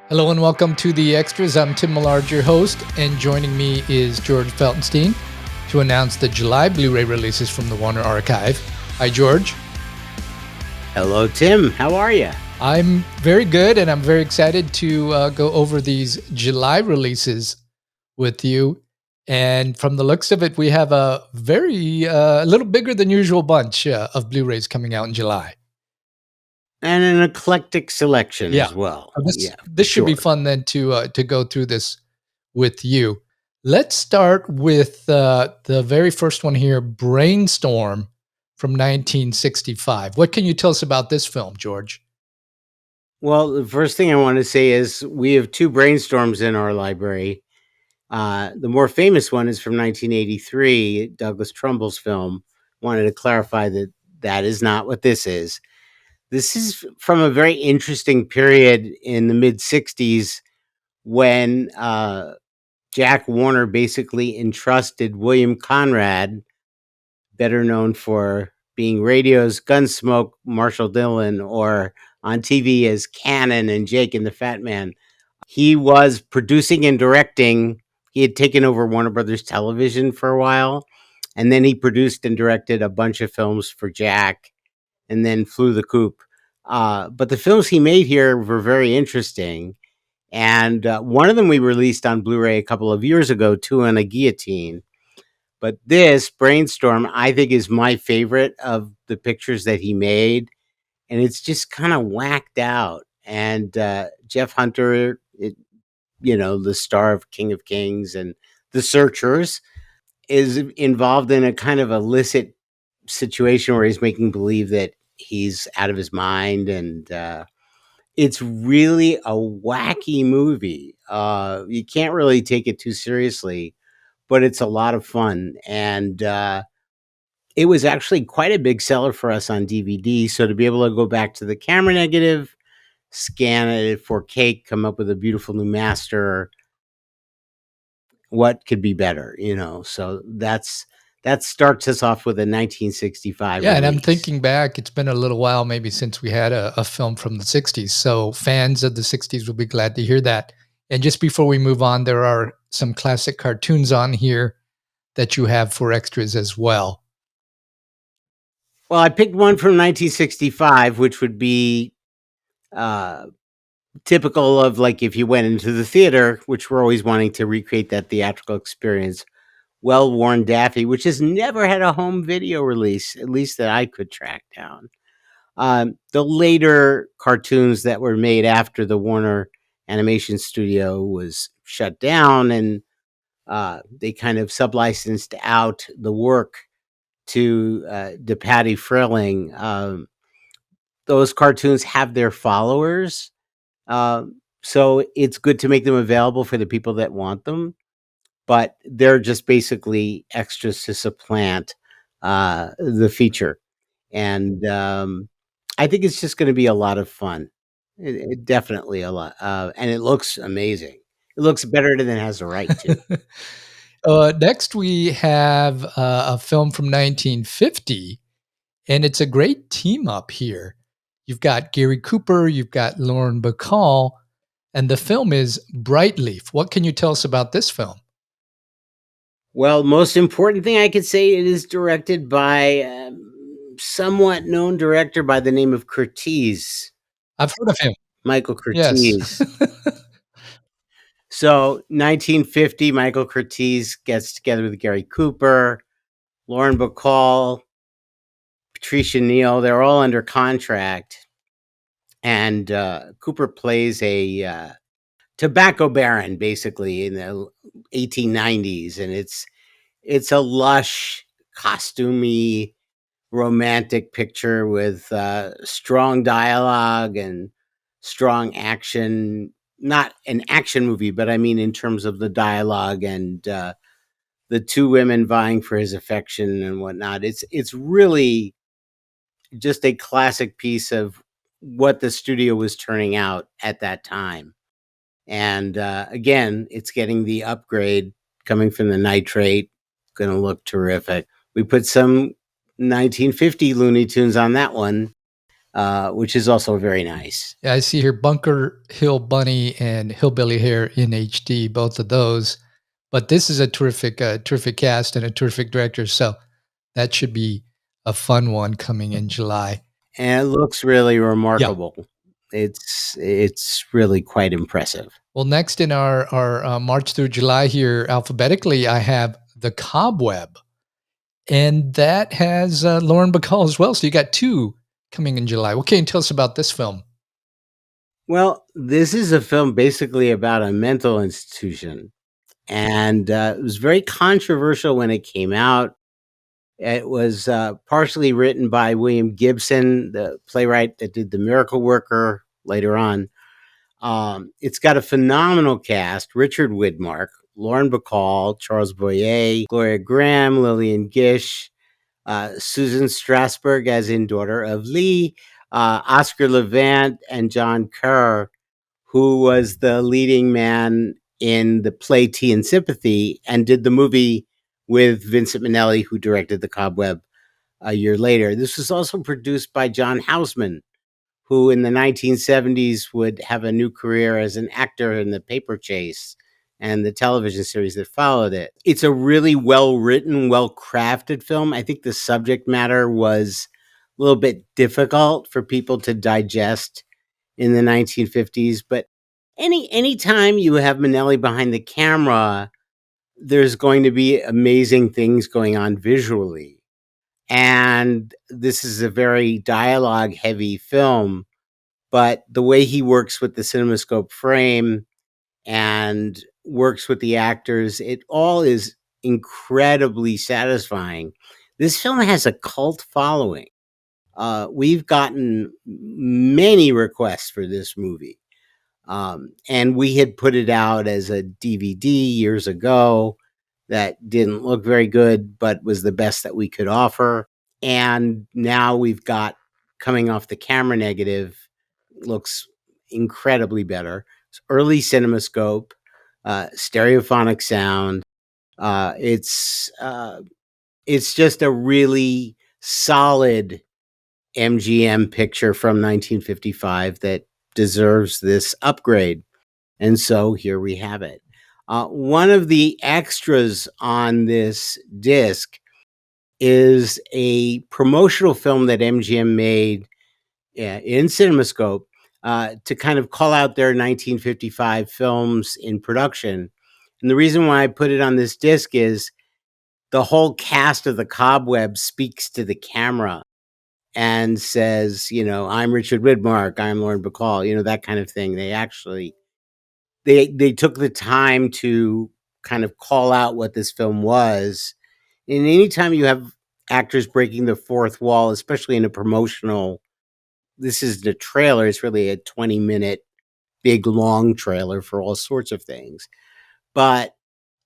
Hello and welcome to The Extras. I'm Tim Millard, your host, and joining me is George Feltenstein to announce the July Blu-ray releases from the Warner Archive. Hi, George. Hello, Tim. How are you? I'm very good, and I'm very excited to go over these July releases with you. And from the looks of it, we have a a little bigger than usual bunch of Blu-rays coming out in July. And an eclectic selection Yeah. as well. So This Yeah, for this should be sure. fun then to go through this with you. Let's start with the very first one here, Brainstorm from 1965. What can you tell us about this film, George? Well, the first thing I want to say is we have two brainstorms in our library. The more famous one is from 1983, Douglas Trumbull's film. Wanted to clarify that that is not what this is. This is from a very interesting period in the mid 60s when Jack Warner basically entrusted William Conrad, better known for being radio's Gunsmoke Marshall Dillon or on TV as Cannon and Jake and the Fat Man. He was producing and directing. He had taken over Warner Brothers Television for a while, and then he produced and directed a bunch of films for Jack and then flew the coop. But the films he made here were very interesting. And one of them we released on Blu ray a couple of years ago, Two on a Guillotine. But this Brainstorm, I think, is my favorite of the pictures that he made, and it's just kind of whacked out. And Jeff Hunter, the star of King of Kings and The Searchers, is involved in a kind of illicit situation where he's making believe that he's out of his mind, and it's really a wacky movie. You can't really take it too seriously, but it's a lot of fun. And it was actually quite a big seller for us on DVD. So to be able to go back to the camera negative, scan it at 4K, come up with a beautiful new master, what could be better, So that starts us off with a 1965 Yeah, and I'm release. thinking back, it's been a little while maybe since we had a film from the 60s. So fans of the 60s will be glad to hear that. And just before we move on, there are some classic cartoons on here that you have for extras as well. Well, I picked one from 1965, which would be uh, typical of like if you went into the theater, which we're always wanting to recreate that theatrical experience. Well Worn Daffy, which has never had a home video release, at least that I could track down. The later cartoons that were made after the Warner Animation Studio was shut down, and they kind of sublicensed out the work to Patty Frilling. Those cartoons have their followers, so it's good to make them available for the people that want them, but they're just basically extras to supplant the feature. And I think it's just going to be a lot of fun. Definitely a lot, and it looks amazing. It looks better than it has a right to. Next, we have a film from 1950, and it's a great team up here. You've got Gary Cooper, you've got Lauren Bacall, and the film is Brightleaf. What can you tell us about this film? Well, most important thing I could say, it is directed by a somewhat known director by the name of Curtiz, I've heard of him. Michael Yes. Curtiz. So 1950, Michael Curtiz gets together with Gary Cooper, Lauren Bacall, Patricia Neal. They're all under contract, and Cooper plays a tobacco baron, basically in the 1890s, and it's a lush, costumey, romantic picture with strong dialogue and strong action. Not an action movie, but I mean in terms of the dialogue and the two women vying for his affection and whatnot. It's really just a classic piece of what the studio was turning out at that time. And again, it's getting the upgrade coming from the nitrate. Going to look terrific. We put some 1950 Looney Tunes on that one. which is also very nice. Yeah, I see here Bunker Hill Bunny and Hillbilly Hair in HD, both of those. But this is a terrific cast and a terrific director, so that should be a fun one coming in July. And it looks really Yeah. remarkable. It's really quite impressive. Well, next in our March through July here alphabetically, I have The Cobweb, and that has Lauren Bacall as well. So you got two coming in July. What can you tell us about this film? Well, this is a film basically about a mental institution, and it was very controversial when it came out. It was partially written by William Gibson, the playwright that did The Miracle Worker later on. It's got a phenomenal cast: Richard Widmark, Lauren Bacall, Charles Boyer, Gloria Graham, Lillian Gish, Susan Strasberg as in Daughter of Lee, Oscar Levant, and John Kerr, who was the leading man in the play Tea and Sympathy and did the movie with Vincent Minnelli, who directed The Cobweb a year later. This was also produced by John Houseman, who in the 1970s would have a new career as an actor in The Paper Chase and the television series that followed it. It's a really well written, well crafted film. I think the subject matter was a little bit difficult for people to digest in the 1950s, but anytime you have Minnelli behind the camera, there's going to be amazing things going on visually. And this is a very dialogue heavy film, but the way he works with the CinemaScope frame and works with the actors, it all is incredibly satisfying. This film has a cult following. We've gotten many requests for this movie. And we had put it out as a DVD years ago that didn't look very good, but was the best that we could offer. And now we've got coming off the camera negative, looks incredibly better. It's early CinemaScope, stereophonic sound. Uh, it's uh, it's just a really solid MGM picture from 1955 that deserves this upgrade. And so here we have it. One of the extras on this disc is a promotional film that MGM made in CinemaScope to kind of call out their 1955 films in production. And the reason why I put it on this disc is the whole cast of The Cobweb speaks to the camera and says, I'm Richard Widmark, I'm Lauren Bacall, that kind of thing. They actually they took the time to kind of call out what this film was. And anytime you have actors breaking the fourth wall, especially in a promotional, this is the trailer, it's really a 20-minute big long trailer for all sorts of things. But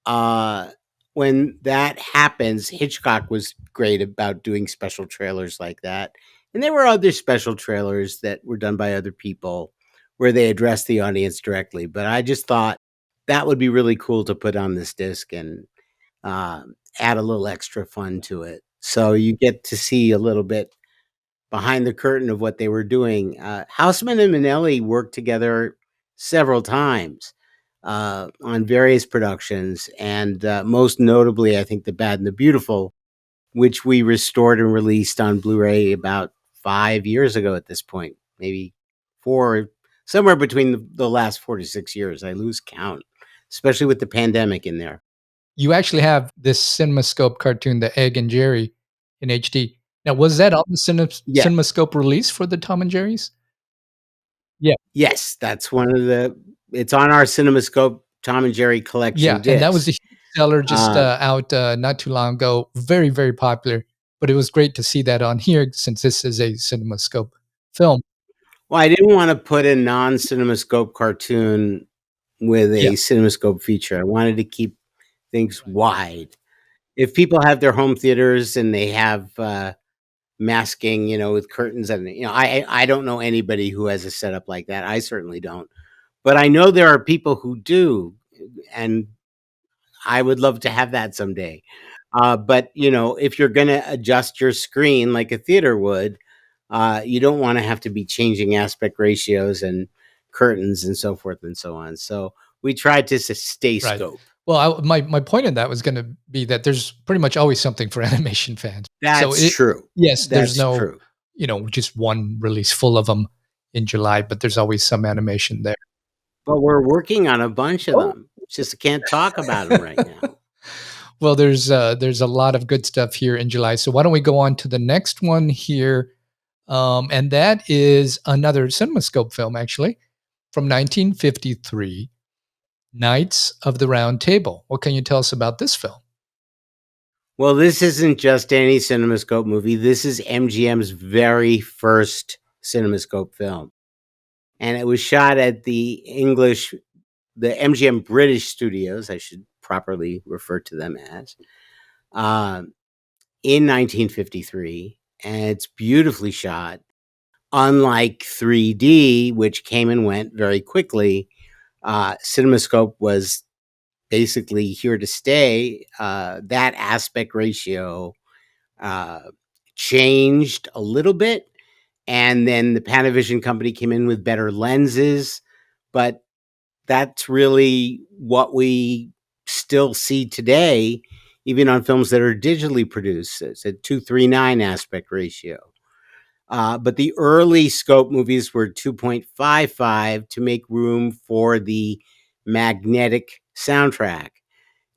uh when that happens, Hitchcock was great about doing special trailers like that. And there were other special trailers that were done by other people where they addressed the audience directly. But I just thought that would be really cool to put on this disc and uh, add a little extra fun to it. So you get to see a little bit behind the curtain of what they were doing. Houseman and Minnelli worked together several times on various productions, and most notably, I think, The Bad and the Beautiful, which we restored and released on Blu-ray about 5 years ago at this point, maybe four, somewhere between the last 4 to 6 years. I lose count, especially with the pandemic in there. You actually have this CinemaScope cartoon, The Egg and Jerry, in HD. Now, was that on the Yeah. CinemaScope release for the Tom and Jerry's? Yeah, Yes, that's one of the. It's on our CinemaScope Tom and Jerry yeah, collection and that was a disc. huge seller just, Uh, out, not too long ago. Very, very popular, but it was great to see that on here since this is a CinemaScope film. well, I didn't want to put a non-CinemaScope cartoon with Yeah, a CinemaScope feature. I wanted to keep things right. wide. If people have their home theaters and they have masking, with curtains, and I don't know anybody who has a setup like that. I certainly don't, but I know there are people who do, and I would love to have that someday. But if you're going to adjust your screen like a theater would, You don't want to have to be changing aspect ratios and curtains and so forth and so on. So we tried to stay Right. scope. Well, my point in that was gonna be that there's pretty much always something for animation fans. So That's it true. yes, there's That's no, true. just one release full of them in July, but there's always some animation there. But we're working on a bunch of Oh. them. Just can't talk about them right now. Well, there's a lot of good stuff here in July. So why don't we go on to the next one here? And that is another CinemaScope film, actually, from 1953, Knights of the Round Table. What can you tell us about this film? Well, this isn't just any CinemaScope movie. This is MGM's very first CinemaScope film. And it was shot at the MGM British Studios, I should properly refer to them as, um, in 1953. And it's beautifully shot. Unlike 3D, which came and went very quickly, CinemaScope was basically here to stay. That aspect ratio uh, changed a little bit, and then the Panavision company came in with better lenses, but that's really what we still see today, even on films that are digitally produced. It's a 2:3:9 aspect ratio. But the early scope movies were 2.55 to make room for the magnetic soundtrack.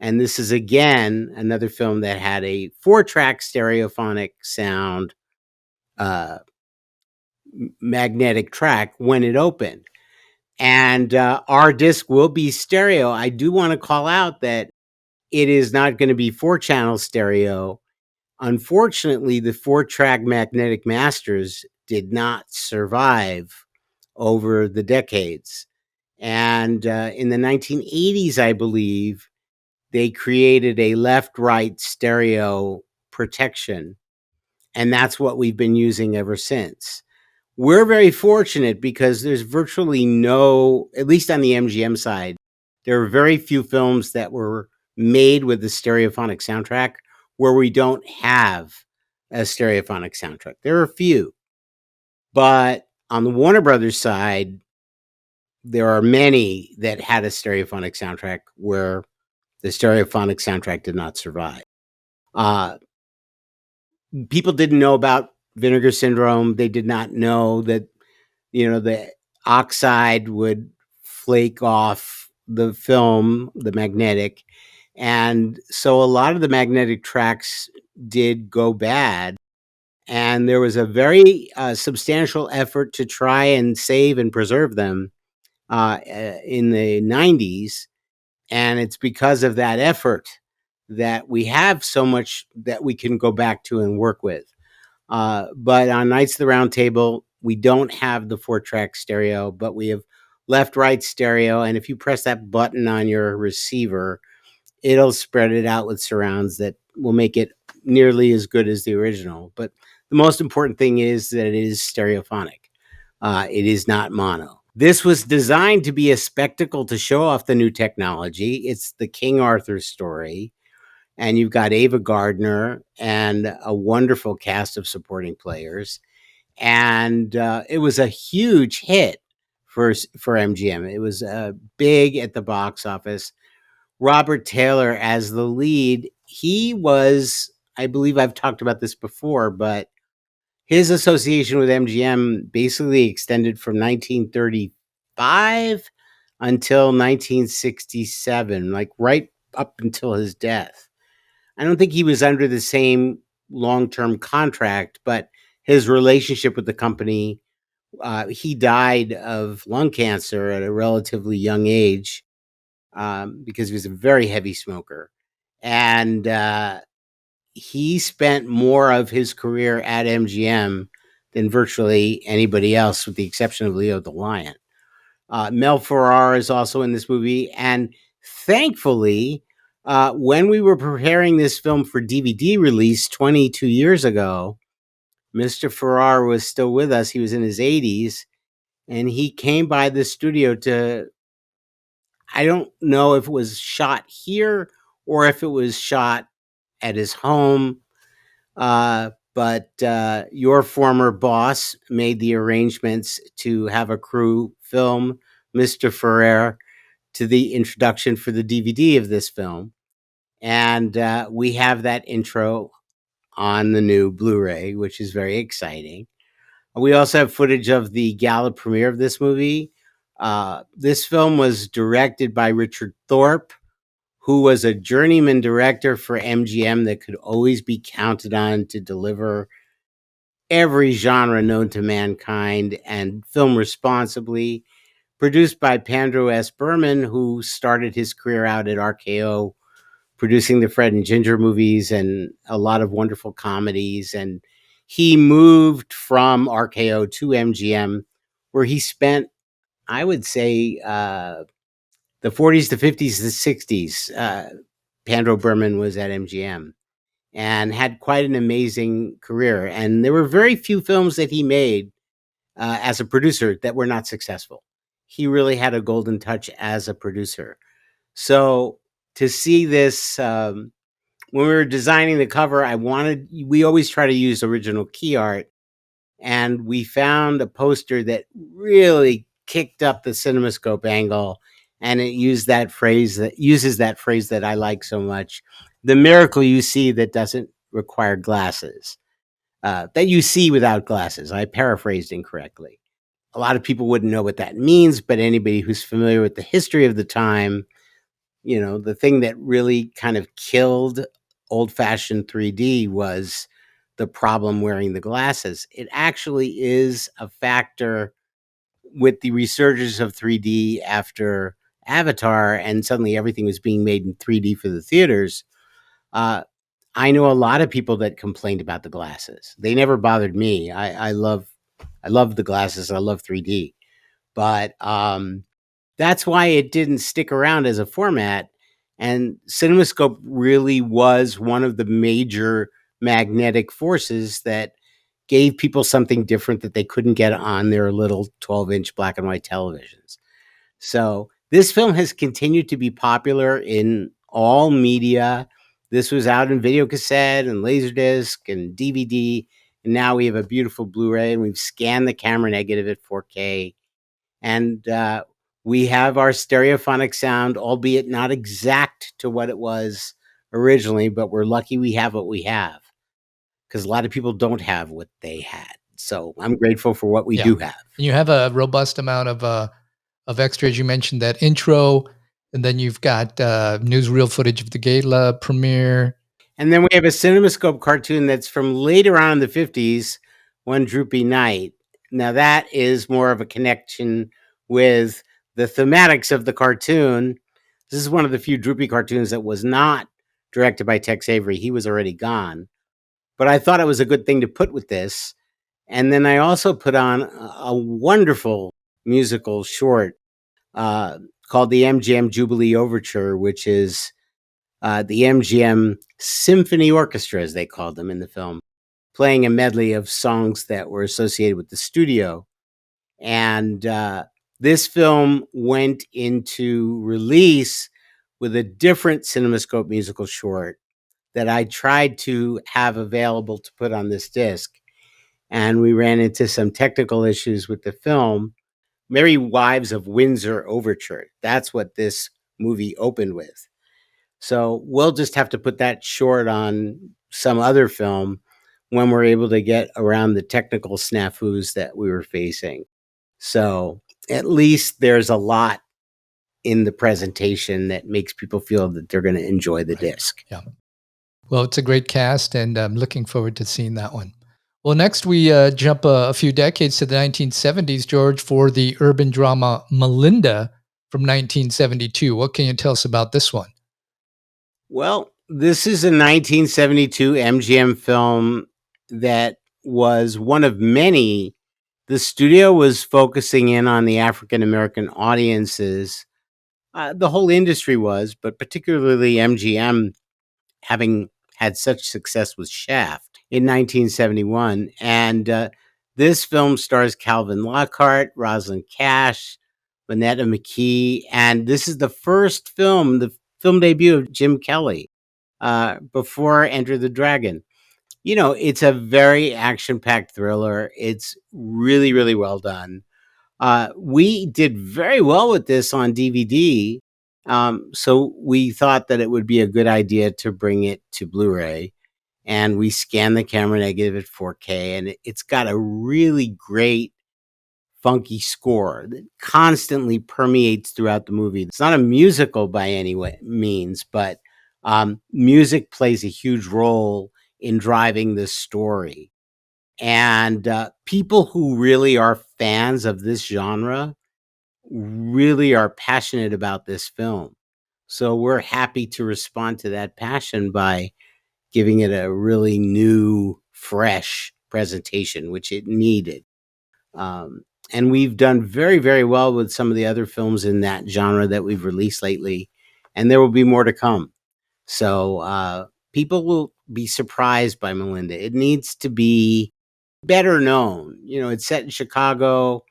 And this is again another film that had a 4-track stereophonic sound uh, magnetic track when it opened. And our disc will be stereo. I do want to call out that it is not going to be 4-channel stereo. Unfortunately, the 4-track magnetic masters did not survive over the decades. And in the 1980s, I believe, they created a left right stereo protection. And that's what we've been using ever since. We're very fortunate because there's virtually no, at least on the MGM side, there are very few films that were made with the stereophonic soundtrack where we don't have a stereophonic soundtrack. There are a few, but on the Warner Brothers side, there are many that had a stereophonic soundtrack where the stereophonic soundtrack did not survive. Uh, People didn't know about vinegar syndrome. They did not know that the oxide would flake off the film, the magnetic. And so a lot of the magnetic tracks did go bad. And there was a very substantial effort to try and save and preserve them in the 90s. And it's because of that effort that we have so much that we can go back to and work with. But on Knights of the Round Table, we don't have the 4-track stereo, but we have left right stereo. And if you press that button on your receiver, it'll spread it out with surrounds that will make it nearly as good as the original. But the most important thing is that it is stereophonic. It is not mono. This was designed to be a spectacle to show off the new technology. It's the King Arthur story, and you've got Ava Gardner and a wonderful cast of supporting players. And it was a huge hit for MGM. It was big at the box office. Robert Taylor as the lead. He was, I believe I've talked about this before, but his association with MGM basically extended from 1935 until 1967, like right up until his death. I don't think he was under the same long-term contract, but his relationship with the company, he died of lung cancer at a relatively young age because he was a very heavy smoker. And he spent more of his career at MGM than virtually anybody else, with the exception of Leo the Lion. Mel Ferrar is also in this movie. And thankfully, when we were preparing this film for DVD release 22 years ago, Mr. Ferrar was still with us. He was in his 80s. And he came by the studio to, I don't know if it was shot here or if it was shot at his home. but your former boss made the arrangements to have a crew film Mr. Ferrer to the introduction for the DVD of this film. And we have that intro on the new Blu-ray, which is very exciting. We also have footage of the gala premiere of this movie. This film was directed by Richard Thorpe, who was a journeyman director for MGM that could always be counted on to deliver every genre known to mankind and film responsibly. Produced by Pandro S. Berman, who started his career out at RKO, producing the Fred and Ginger movies and a lot of wonderful comedies. And he moved from RKO to MGM, where he spent, I would say, the 40s, the 50s, the 60s. Pandro Berman was at MGM and had quite an amazing career. And there were very few films that he made as a producer that were not successful. He really had a golden touch as a producer. So to see this, when we were designing the cover, we always try to use original key art. And we found a poster that really kicked up the CinemaScope angle. And it uses that phrase that I like so much. The miracle you see that doesn't require glasses, that you see without glasses. I paraphrased incorrectly. A lot of people wouldn't know what that means, but anybody who's familiar with the history of the time, the thing that really kind of killed old-fashioned 3D was the problem wearing the glasses. It actually is a factor with the resurgence of 3D after Avatar, and suddenly everything was being made in 3D for the theaters. Uh, I know a lot of people that complained about the glasses. They never bothered me. I love the glasses. I love 3D, but that's why it didn't stick around as a format. And CinemaScope really was one of the major magnetic forces that gave people something different that they couldn't get on their little 12-inch black and white televisions. So this film has continued to be popular in all media. This was out in video cassette and laserdisc and DVD. And now we have a beautiful Blu-ray, and we've scanned the camera negative at 4K. And we have our stereophonic sound, albeit not exact to what it was originally, but we're lucky we have what we have, because a lot of people don't have what they had. So I'm grateful for what we Yeah. do have. And you have a robust amount of extras. You mentioned that intro, and then you've got newsreel footage of the gala premiere. And then we have a CinemaScope cartoon that's from later on in the 50s, One Droopy Night. Now, that is more of a connection with the thematics of the cartoon. This is one of the few Droopy cartoons that was not directed by Tex Avery. He was already gone. But I thought it was a good thing to put with this. And then I also put on a wonderful musical short called the MGM Jubilee Overture, which is the MGM Symphony Orchestra, as they called them in the film, playing a medley of songs that were associated with the studio. And this film went into release with a different CinemaScope musical short that I tried to have available to put on this disc. And we ran into some technical issues with the film. Merry Wives of Windsor Overture. That's what this movie opened with. So we'll just have to put that short on some other film when we're able to get around the technical snafus that we were facing. So at least there's a lot in the presentation that makes people feel that they're going to enjoy the disc. Yeah. Well, it's a great cast, and I'm looking forward to seeing that one. Well, next we jump a few decades to the 1970s, George, for the urban drama Melinda from 1972. What can you tell us about this one? Well, this is a 1972 MGM film that was one of many. The studio was focusing in on the African American audiences. The whole industry was, but particularly MGM, having had such success with Shaft in 1971. And this film stars Calvin Lockhart, Rosalind Cash, Vonetta McKee. And this is the film debut of Jim Kelly before Enter the Dragon. It's a very action-packed thriller. It's really, really well done. We did very well with this on DVD, so we thought that it would be a good idea to bring it to Blu-ray, and we scanned the camera negative at 4K, and it's got a really great funky score that constantly permeates throughout the movie. It's not a musical by any means, but music plays a huge role in driving this story. And people who really are fans of this genre really are passionate about this film. So we're happy to respond to that passion by giving it a really new, fresh presentation, which it needed. Um, and we've done very, very well with some of the other films in that genre that we've released lately, and there will be more to come. So people will be surprised by Melinda. It needs to be better known. It's set in Chicago,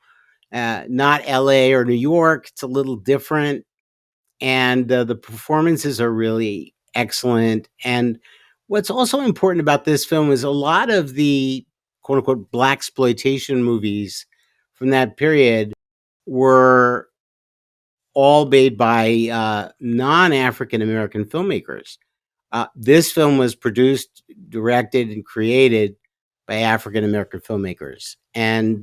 not LA or New York. It's a little different, and the performances are really excellent. And what's also important about this film is a lot of the quote unquote black exploitation movies from that period were all made by non African American filmmakers. This film was produced, directed, and created by African American filmmakers. And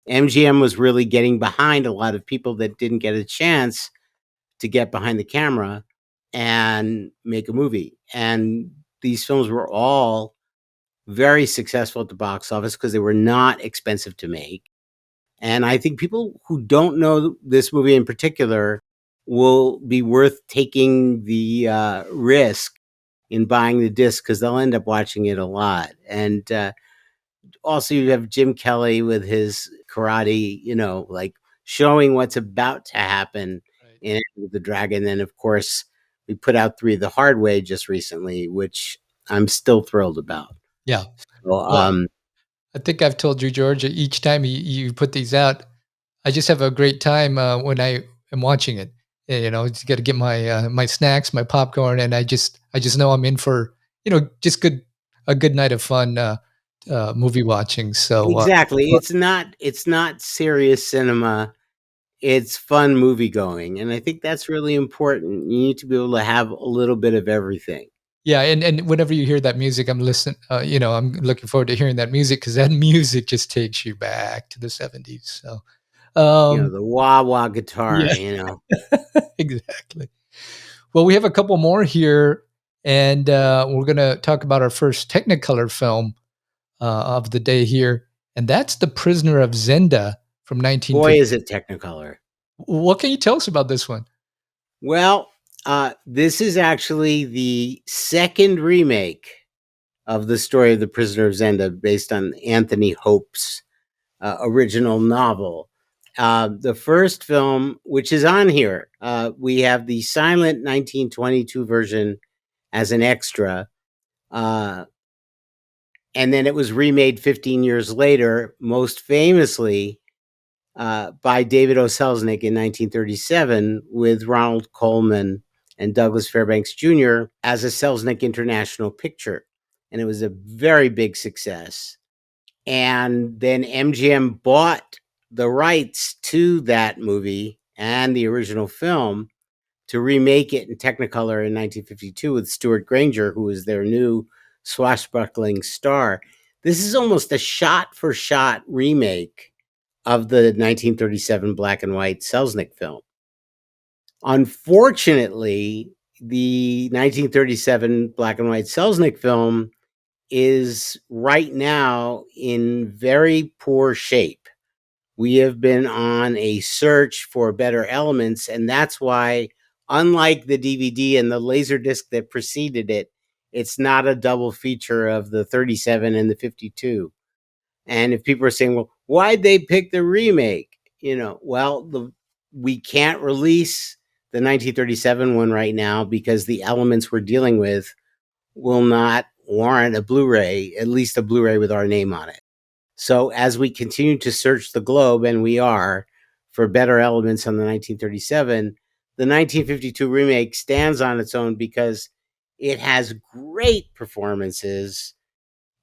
MGM was really getting behind a lot of people that didn't get a chance to get behind the camera and make a movie. And these films were all very successful at the box office because they were not expensive to make. And I think people who don't know this movie in particular will be worth taking the risk in buying the disc because they'll end up watching it a lot. And also, you have Jim Kelly with his karate, like showing what's about to happen Right. in Enter the Dragon. And of course, we put out Three the Hard Way just recently, which I'm still thrilled about. Yeah. So, Well, I think I've told you, George, each time you put these out, I just have a great time when I am watching it. Just got to get my my snacks, my popcorn, and I just know I'm in for just a good night of fun movie watching. So exactly, well, it's not serious cinema. It's fun movie going, and I think that's really important. You need to be able to have a little bit of everything. yeah, and whenever you hear that music, I'm listening. I'm looking forward to hearing that music because that music just takes you back to the '70s. So The wah wah guitar. yeah, exactly. Well, we have a couple more here, and we're going to talk about our first Technicolor film of the day here, and that's The Prisoner of Zenda from Boy, 1950. is it Technicolor. What can you tell us about this one? Well, this is actually the second remake of the story of the Prisoner of Zenda, based on Anthony Hope's original novel. The first film, which is on here, we have the silent 1922 version as an extra. Uh, and then it was remade 15 years later, most famously by David O. Selznick in 1937 with Ronald Colman and Douglas Fairbanks Jr. as a Selznick International picture. And it was a very big success. And then MGM bought the rights to that movie and the original film to remake it in Technicolor in 1952 with Stuart Granger, who was their new swashbuckling star. This is almost a shot for shot remake of the 1937 black and white Selznick film. Unfortunately, the 1937 black and white Selznick film is right now in very poor shape. We have been on a search for better elements, and that's why, unlike the DVD and the Laserdisc that preceded it, it's not a double feature of the 37 and the 52. And if people are saying, well, why'd they pick the remake? We can't release the 1937 one right now because the elements we're dealing with will not warrant a Blu-ray, at least a Blu-ray with our name on it. So as we continue to search the globe, and we are, for better elements on the 1937, the 1952 remake stands on its own because it has great performances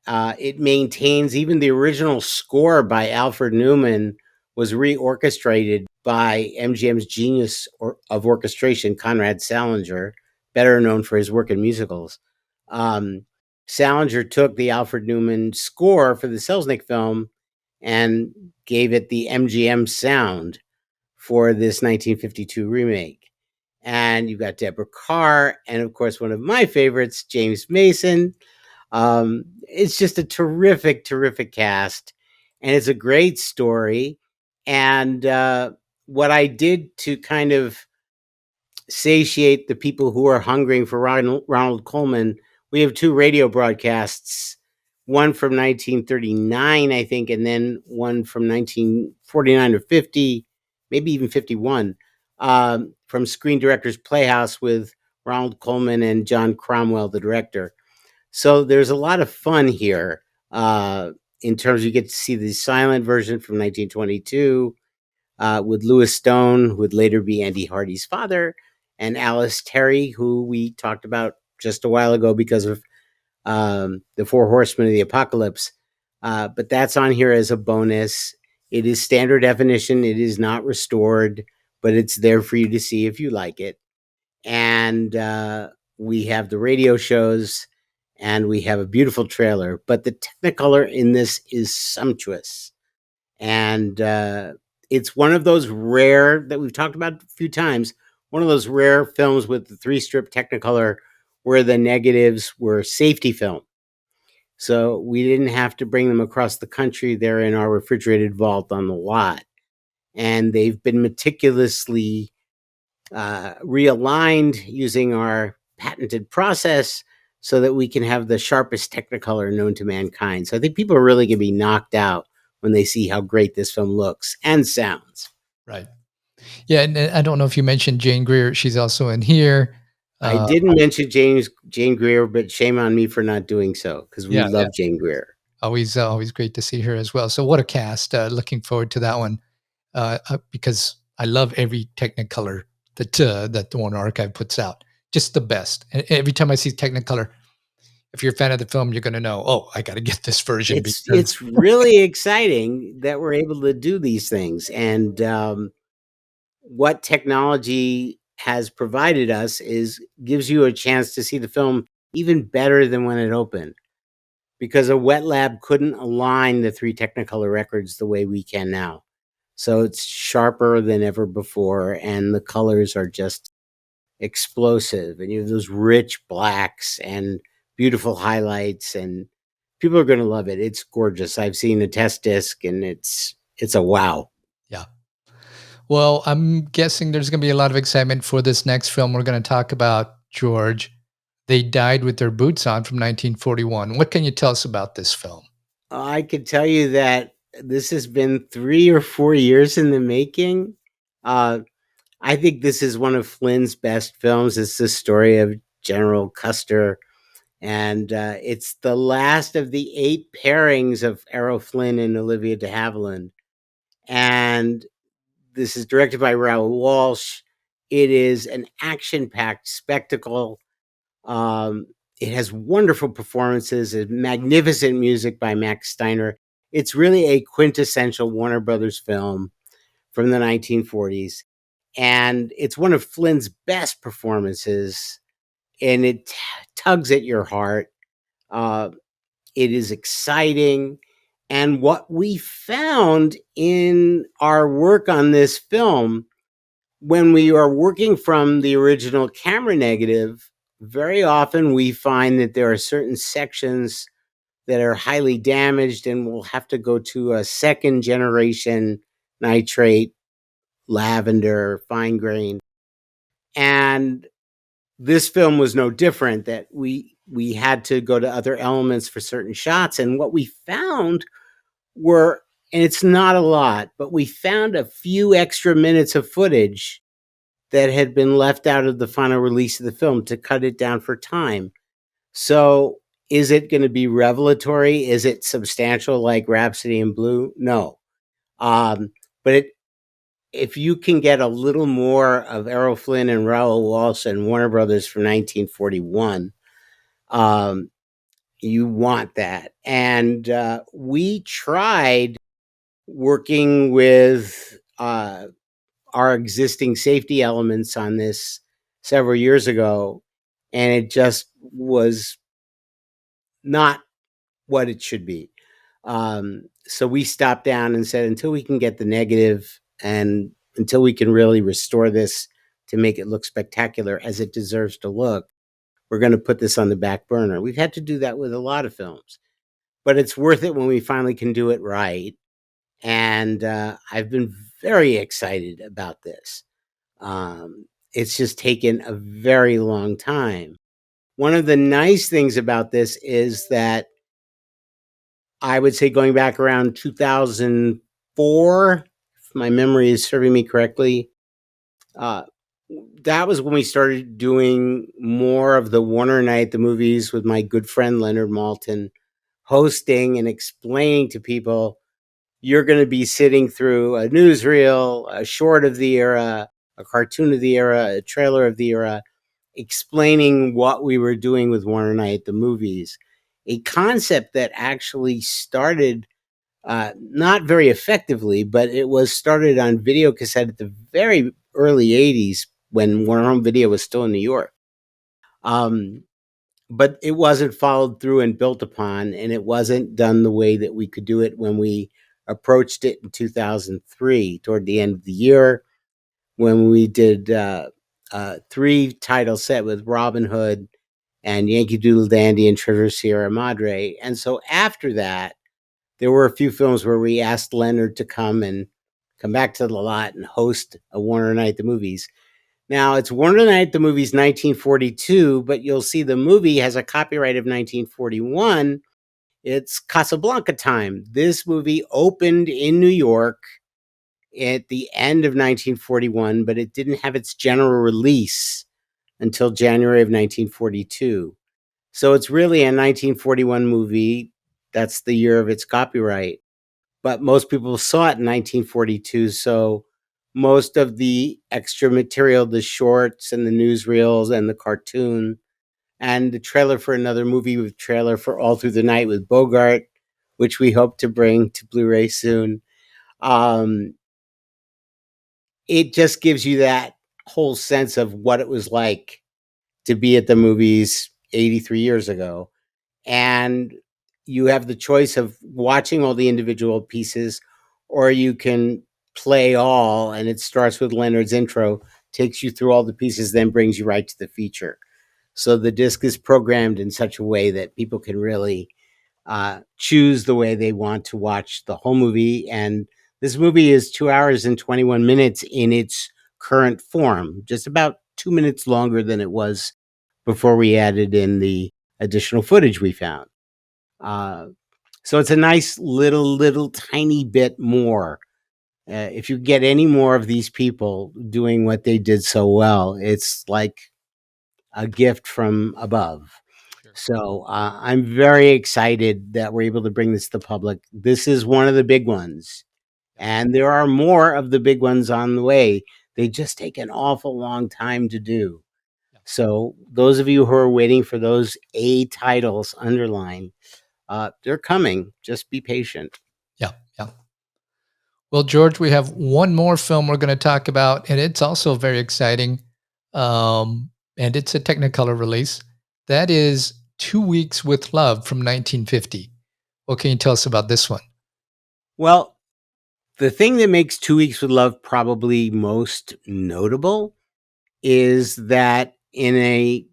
It maintains even the original score by Alfred Newman was reorchestrated by MGM's genius of orchestration, Conrad Salinger, better known for his work in musicals. Um, Salinger took the Alfred Newman score for the Selznick film and gave it the MGM sound for this 1952 remake. And you've got Deborah Carr, and of course, one of my favorites, James Mason. It's just a terrific, terrific cast, and it's a great story. And what I did to kind of satiate the people who are hungering for Ronald Coleman, we have two radio broadcasts, one from 1939, I think, and then one from 1949 or 50, maybe even 51, from Screen Directors Playhouse with Ronald Coleman and John Cromwell, the director. So there's a lot of fun here in terms you get to see the silent version from 1922 with Lewis Stone, who would later be Andy Hardy's father, and Alice Terry, who we talked about just a while ago because of the Four Horsemen of the Apocalypse. But that's on here as a bonus. It is standard definition. It is not restored, but it's there for you to see if you like it. And we have the radio shows, and we have a beautiful trailer. But the Technicolor in this is sumptuous. And it's one of those rare that we've talked about a few times, one of those rare films with the 3-strip Technicolor where the negatives were safety film. So we didn't have to bring them across the country. They're in our refrigerated vault on the lot. And they've been meticulously realigned using our patented process so that we can have the sharpest Technicolor known to mankind. So I think people are really going to be knocked out when they see how great this film looks and sounds. Right. Yeah, and I don't know if you mentioned Jane Greer. She's also in here. I didn't mention Jane Greer, but shame on me for not doing so because we Yeah, yeah. love Jane Greer. Always great to see her as well. So what a cast! Looking forward to that one because I love every Technicolor that the Warner Archive puts out. Just the best. And every time I see Technicolor, if you're a fan of the film, you're going to know. Oh, I got to get this version because It's really exciting that we're able to do these things, and what technology has provided us is gives you a chance to see the film even better than when it opened, because a wet lab couldn't align the 3 Technicolor records the way we can now. So it's sharper than ever before, and the colors are just explosive, and you have those rich blacks and beautiful highlights, and people are going to love it. It's gorgeous. I've seen a test disc, and it's a wow. yeah. Well, I'm guessing there's going to be a lot of excitement for this next film we're going to talk about, George. They Died with Their Boots On from 1941. What can you tell us about this film? I could tell you that this has been 3 or 4 years in the making. Uh, I think this is one of Flynn's best films. It's the story of General Custer, and it's the last of the 8 pairings of Errol Flynn and Olivia de Havilland. And this is directed by Raoul Walsh. It is an action-packed spectacle. Um, it has wonderful performances and magnificent music by Max Steiner. It's really a quintessential Warner Brothers film from the 1940s. And it's one of Flynn's best performances, and it tugs at your heart. Uh, it is exciting. And what we found in our work on this film, when we are working from the original camera negative, very often we find that there are certain sections that are highly damaged, and we'll have to go to a second generation nitrate, lavender, fine grain. And this film was no different, that we had to go to other elements for certain shots. And what we found were, and it's not a lot, but we found a few extra minutes of footage that had been left out of the final release of the film to cut it down for time. So is it going to be revelatory? Is it substantial like Rhapsody in Blue? No. But if you can get a little more of Errol Flynn and Raoul Walsh and Warner Brothers from 1941, um, You want that. And we tried working with our existing safety elements on this several years ago, and it just was not what it should be. So we stopped down and said, until we can get the negative and until we can really restore this to make it look spectacular as it deserves to look, we're going to put this on the back burner. We've had to do that with a lot of films, but it's worth it when we finally can do it right. And I've been very excited about this. It's just taken a very long time. One of the nice things about this is that I would say going back around 2004, if my memory is serving me correctly, uh, that was when we started doing more of the Warner Night at the Movies with my good friend Leonard Maltin, hosting and explaining to people you're going to be sitting through a newsreel, a short of the era, a cartoon of the era, a trailer of the era, explaining what we were doing with Warner Night at the Movies. A concept that actually started not very effectively, but it was started on video cassette at the very early 80s when Warner Home Video was still in New York. Um, but it wasn't followed through and built upon, and it wasn't done the way that we could do it when we approached it in 2003 toward the end of the year, when we did three title set with Robin Hood and Yankee Doodle Dandy and Treasure Sierra Madre. And so after that, there were a few films where we asked Leonard to come back to the lot and host a Warner Night at the Movies. Now, it's Warner Night at the Movies 1942, but you'll see the movie has a copyright of 1941. It's Casablanca time. This movie opened in New York at the end of 1941, but it didn't have its general release until January of 1942. So it's really a 1941 movie. That's the year of its copyright. But most people saw it in 1942. So most of the extra material, the shorts and the newsreels and the cartoon and the trailer for another movie with trailer for All Through the Night with Bogart, which we hope to bring to Blu-ray soon. Um, it just gives you that whole sense of what it was like to be at the movies 83 years ago. And you have the choice of watching all the individual pieces, or you can play all, and it starts with Leonard's intro, takes you through all the pieces, then brings you right to the feature. So the disc is programmed in such a way that people can really choose the way they want to watch the whole movie. And this movie is 2 hours and 21 minutes in its current form, just about 2 minutes longer than it was before we added in the additional footage we found. Uh, so it's a nice little tiny bit more. If you get any more of these people doing what they did so well, it's like a gift from above. Sure. So I'm very excited that we're able to bring this to the public. This is one of the big ones, Yeah. and there are more of the big ones on the way. They just take an awful long time to do. Yeah. So those of you who are waiting for those A titles underlined, they're coming. Just be patient. Yeah. Yeah. Well, George, we have one more film we're going to talk about, and it's also very exciting. And it's a Technicolor release. That is 2 Weeks with Love from 1950. What can you tell us about this one? Well, the thing that makes 2 Weeks with Love probably most notable is that in a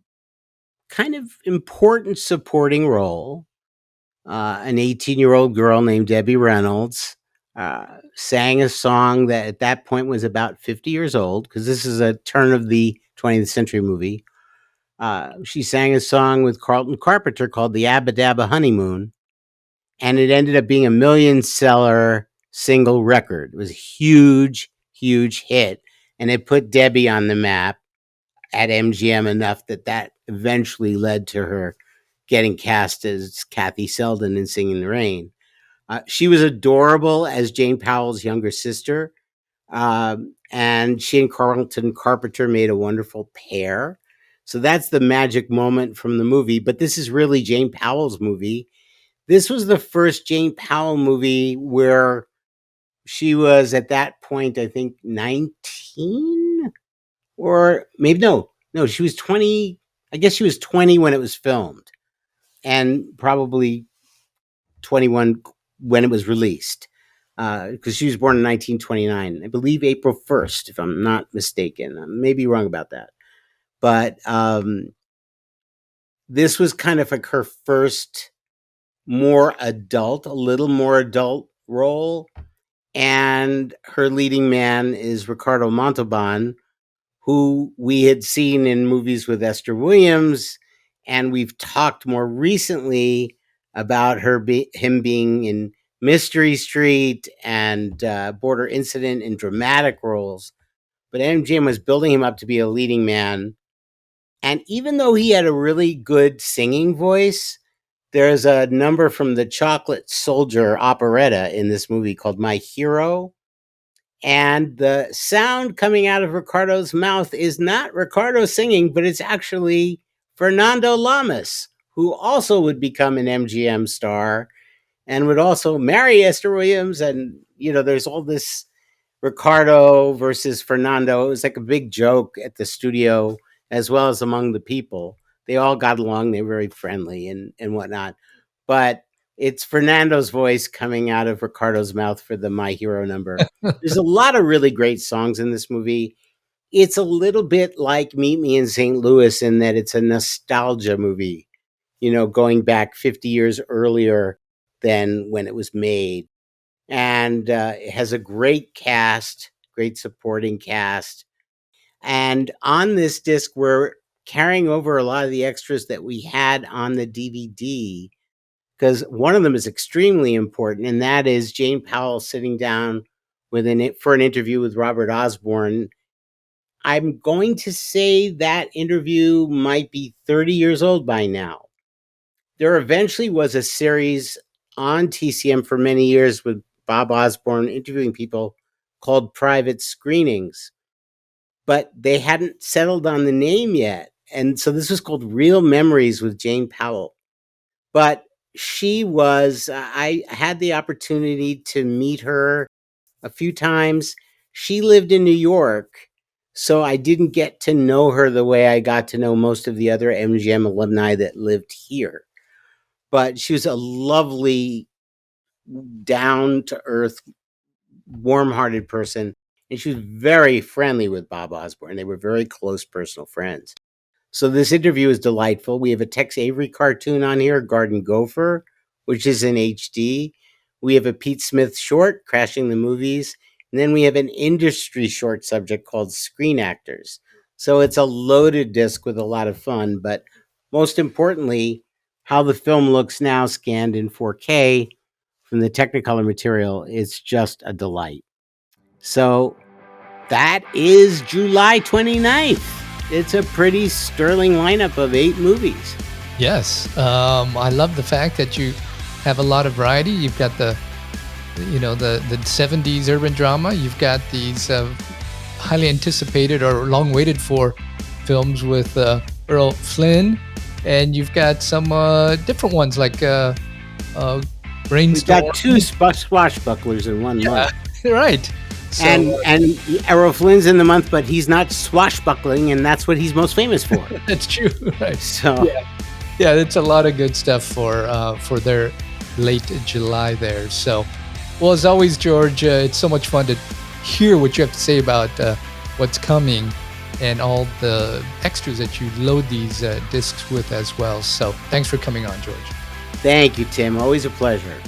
kind of important supporting role, an 18-year-old girl named Debbie Reynolds sang a song that at that point was about 50 years old, because this is a turn of the 20th century movie. She sang a song with Carlton Carpenter called The Abba Dabba Honeymoon, and it ended up being a million seller single record. It was a huge, huge hit, and it put Debbie on the map at MGM enough that eventually led to her getting cast as Kathy Selden in Singing in the Rain. She was adorable as Jane Powell's younger sister, and she and Carlton Carpenter made a wonderful pair. So that's the magic moment from the movie. But this is really Jane Powell's movie. This was the first Jane Powell movie where she was at that point, I think, 19, or maybe no, she was 20. I guess she was 20 when it was filmed, and probably 21 when it was released, because she was born in 1929. I believe April 1st, if I'm not mistaken. I may be wrong about that. But this was kind of like her first a little more adult role. And her leading man is Ricardo Montalban, who we had seen in movies with Esther Williams, and we've talked more recently about him being in Mystery Street and Border Incident in dramatic roles. But MGM was building him up to be a leading man. And even though he had a really good singing voice, there's a number from the Chocolate Soldier operetta in this movie called My Hero. And the sound coming out of Ricardo's mouth is not Ricardo singing, but it's actually Fernando Lamas, who also would become an MGM star and would also marry Esther Williams. And, there's all this Ricardo versus Fernando. It was like a big joke at the studio as well as among the people. They all got along. They were very friendly and whatnot. But it's Fernando's voice coming out of Ricardo's mouth for the My Hero number. There's a lot of really great songs in this movie. It's a little bit like Meet Me in St. Louis in that it's a nostalgia movie, going back 50 years earlier than when it was made. And it has a great cast, great supporting cast. And on this disc, we're carrying over a lot of the extras that we had on the DVD, because one of them is extremely important, and that is Jane Powell sitting down for an interview with Robert Osborne. I'm going to say that interview might be 30 years old by now. There eventually was a series on TCM for many years with Bob Osborne interviewing people called Private Screenings, but they hadn't settled on the name yet. And so this was called Real Memories with Jane Powell. But I had the opportunity to meet her a few times. She lived in New York, so I didn't get to know her the way I got to know most of the other MGM alumni that lived here. But she was a lovely, down to earth, warm hearted person. And she was very friendly with Bob Osborne. They were very close personal friends. So this interview is delightful. We have a Tex Avery cartoon on here, Garden Gopher, which is in HD. We have a Pete Smith short, Crashing the Movies. And then we have an industry short subject called Screen Actors. So it's a loaded disc with a lot of fun. But most importantly, how the film looks now scanned in 4K from the Technicolor material is just a delight. So that is July 29th. It's a pretty sterling lineup of 8 movies. Yes. I love the fact that you have a lot of variety. You've got the 70s urban drama. You've got these highly anticipated or long waited for films with Errol Flynn. And you've got some different ones like Brainstorm. We've got 2 swashbucklers in one month. Right. So, and Errol Flynn's in the month, but he's not swashbuckling, and that's what he's most famous for. That's true, right? So, yeah, it's a lot of good stuff for their late July there. So, well, as always, George, it's so much fun to hear what you have to say about what's coming and all the extras that you load these discs with as well. So, thanks for coming on, George. Thank you, Tim. Always a pleasure.